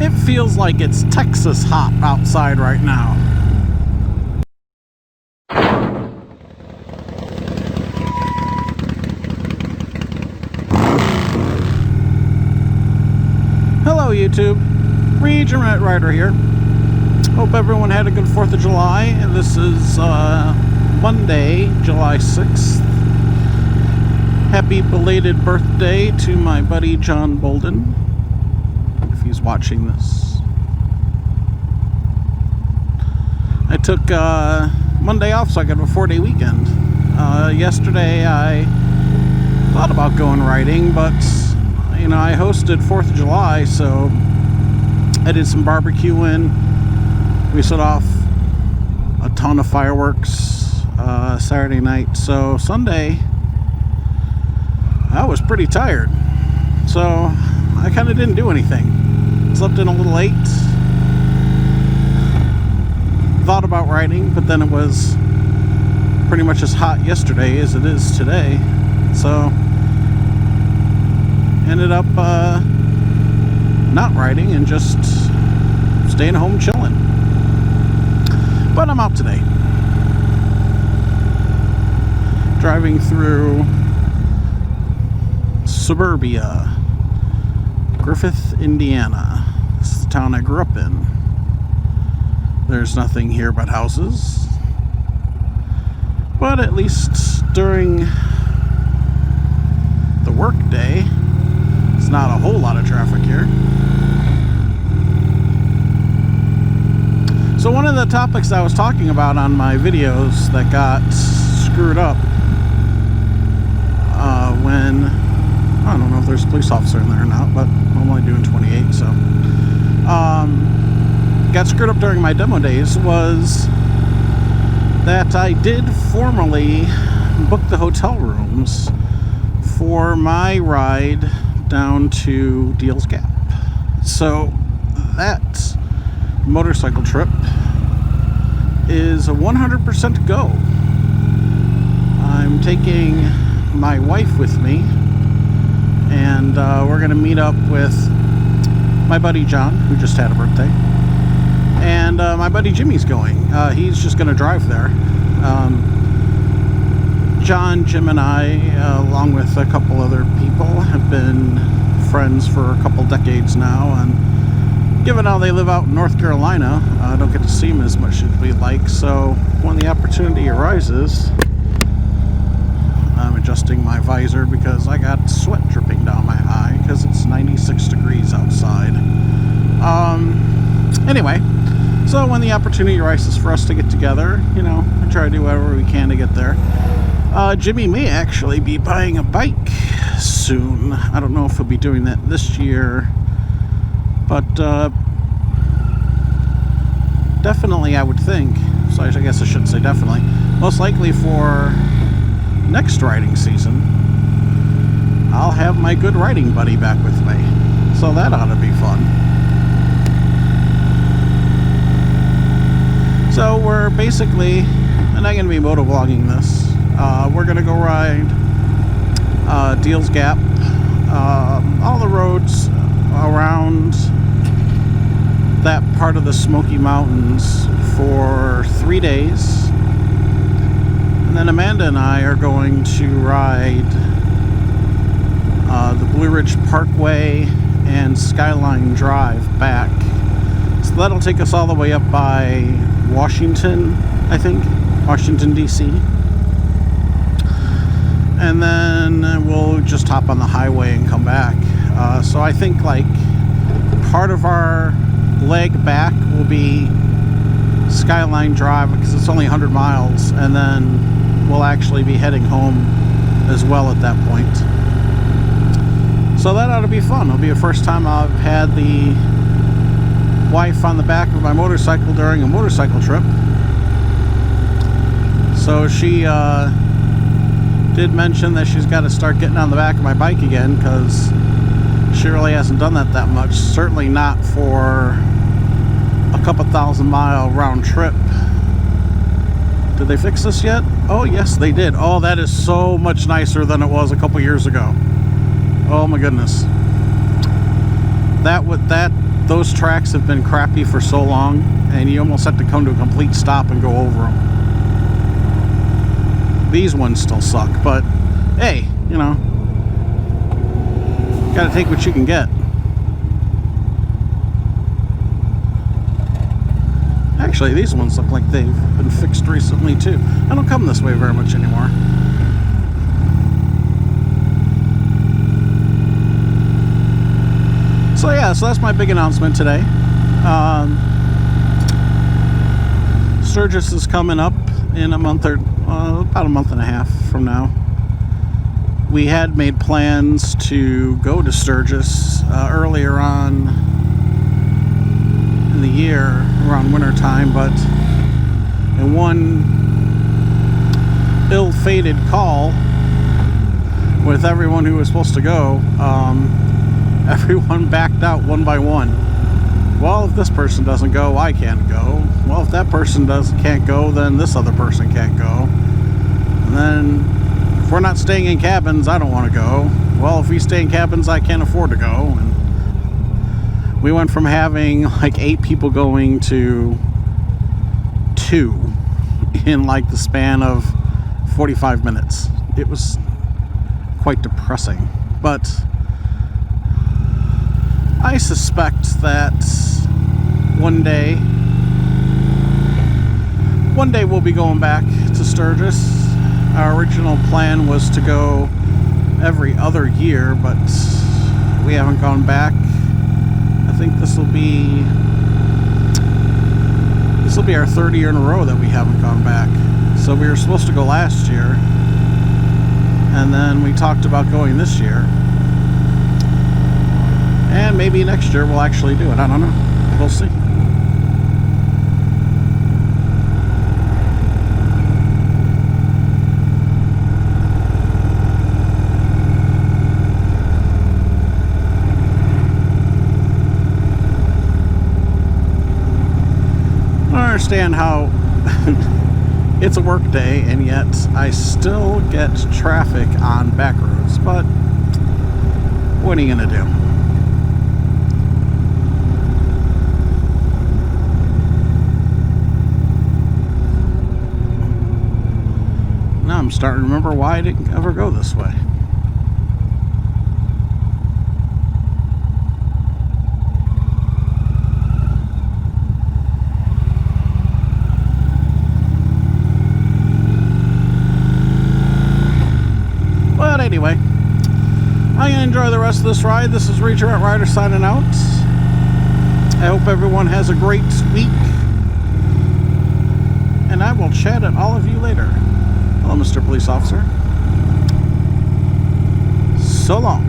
It feels like it's Texas hot outside right now. Hello YouTube, Region Rat Rider here. Hope everyone had a good 4th of July. And this is Monday, July 6th. Happy belated birthday to my buddy John Bolden, if he's watching this. I took Monday off so I could have a 4-day weekend. Yesterday I thought about going riding, but you know, I hosted 4th of July, so I did some barbecuing. We set off a ton of fireworks Saturday night. So Sunday, I was pretty tired. So I kind of didn't do anything. Slept in a little late. Thought about riding, but then it was pretty much as hot yesterday as it is today. So ended up not riding and just staying home chilling. But I'm out today. Driving through suburbia, Griffith, Indiana. This is the town I grew up in. There's nothing here but houses. But at least during the work day, it's not a whole lot of traffic here. So one of the topics I was talking about on my videos that got screwed up when, I don't know if there's a police officer in there or not, but I'm only doing 28, so got screwed up during my demo days was that I did formally book the hotel rooms for my ride down to Deals Gap. So that motorcycle trip is a 100% go. I'm taking my wife with me, and we're going to meet up with my buddy John, who just had a birthday, and my buddy Jimmy's going. He's just going to drive there. John, Jim, and I, along with a couple other people, have been friends for a couple decades now, and given how they live out in North Carolina, I don't get to see them as much as we'd like, so when the opportunity arises, I'm adjusting my visor because I got sweat dripping down my eye because it's 96 degrees outside. Anyway, so when the opportunity arises for us to get together, you know, we try to do whatever we can to get there. Jimmy may actually be buying a bike soon. I don't know if he'll be doing that this year, but definitely I would think, so I guess I shouldn't say definitely, most likely for next riding season, I'll have my good riding buddy back with me, so that ought to be fun. So we're basically, I'm not going to be motovlogging this, we're going to go ride Deals Gap, all the roads around that part of the Smoky Mountains for 3 days. And then Amanda and I are going to ride the Blue Ridge Parkway and Skyline Drive back. So that'll take us all the way up by Washington, I think, Washington, D.C. And then we'll just hop on the highway and come back. So I think like part of our leg back will be Skyline Drive because it's only 100 miles, and then we'll actually be heading home as well at that point. So that ought to be fun. It'll be the first time I've had the wife on the back of my motorcycle during a motorcycle trip. So she did mention that she's got to start getting on the back of my bike again because she really hasn't done that much. Certainly not for a couple 1,000-mile round trip. Did they fix this yet? Oh, yes, they did. Oh, that is so much nicer than it was a couple years ago. Oh my goodness. That those tracks have been crappy for so long, and you almost have to come to a complete stop and go over them. These ones still suck, but hey, you know, gotta take what you can get. Actually, these ones look like they've been fixed recently too. I don't come this way very much anymore. So yeah, so that's my big announcement today. Sturgis is coming up in a month or about a month and a half from now. We had made plans to go to Sturgis earlier on in the year, around winter time, but in one ill-fated call with everyone who was supposed to go, everyone backed out one by one. Well, if this person doesn't go, I can't go. Well, if that person can't go, then this other person can't go. And then if we're not staying in cabins, I don't want to go. Well, if we stay in cabins, I can't afford to go. And we went from having like 8 people going to 2 in like the span of 45 minutes. It was quite depressing. But I suspect that one day we'll be going back to Sturgis. Our original plan was to go every other year, but we haven't gone back. I think this will be our 3rd year in a row that we haven't gone back. So we were supposed to go last year, and then we talked about going this year. And maybe next year we'll actually do it. I don't know. We'll see. I don't understand how it's a work day and yet I still get traffic on back roads. But what are you going to do? I'm starting to remember why I didn't ever go this way. But anyway, I'm going to enjoy the rest of this ride. This is Regenerate Rider signing out. I hope everyone has a great week. And I will chat at all of you later. Hello, Mr. Police Officer. So long.